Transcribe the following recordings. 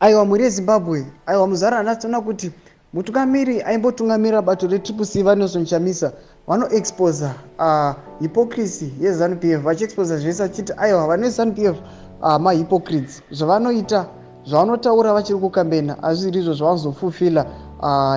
aiwa muri yezimbabwe aiwa muzara anatona kuti mutungamiri aimbotungamira bato reTCC vaNelson Chamisa vanoexposa hypocrisy yeZANU-PF vachiexposa zvese achiti aiwa vaneZANU-PF mahypocrites zvavanoita zvavanotaura vachiri kukambena azviri izvo zvavanozofulfilla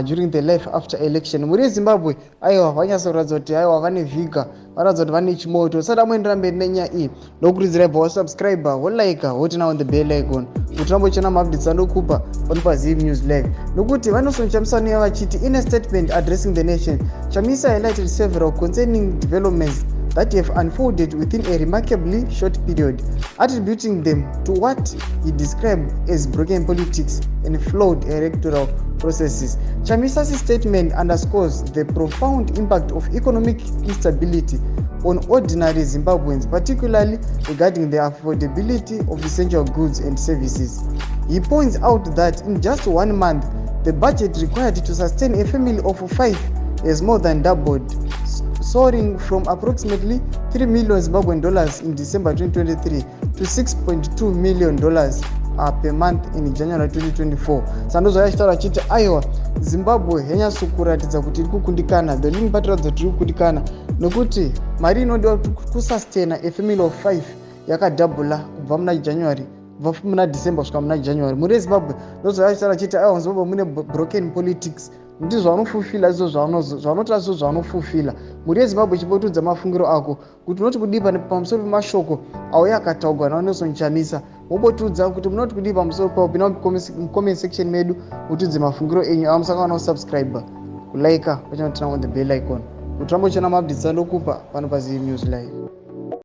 during the life after election. Muri yezimbabwe aiwa vanyasoratidza kuti aiwa vane vhiga, varatidza kuti vane chimoto. Sada muendera mberi nenyaya iyi nokurudzira ibva wasubscriber wolike wotina on the bell icon kuti rambochena maupdates anokupa pano paZim News Live. Nokuti vaNelson Chamisa vanoya vachiti in a statement addressing the nation, Chamisa highlighted several concerning developments that have unfolded within a remarkably short period, attributing them to what he described as broken politics and flawed electoral processes. Chamisa's statement underscores the profound impact of economic instability on ordinary Zimbabweans, particularly regarding the affordability of essential goods and services. He points out that in just 1 month, the budget required to sustain a family of 5 has more than doubled, soaring from approximately $3 million Zimbabwean dollars in December 2023 to $6.2 million per month in January 2024. Sandozo yachitaura achiti aiwa Zimbabwe yanyatsokuratidza kuti iri kukundikana, the ruling party ratidza kuti iri kukundikana nokuti mari inodiwa kusustain a family of 5 yakadhabhula kubva muna January kubva muna December kusvika muna January. Muri yeZimbabwe ndozo yachitaura achiti aiwa Zimbabwe mune broken politics, ndizvo vanofulfilla izvo zvavanotora izvo zvavanofulfilla. Muri yeZimbabwe chipotudza mafungiro ako kuti unoti kudii pamusoro pemashoko auya akataurwa naNelson Chamisa, wobotudza kuti munoti kudii pamusoro pawo. Pinda mucomment section medu utudze mafungiro enyu. Musaka vanosubscribe kulike pachanotina on the bell icon kuti rambochona maupdates anokupa pano paZim News Live.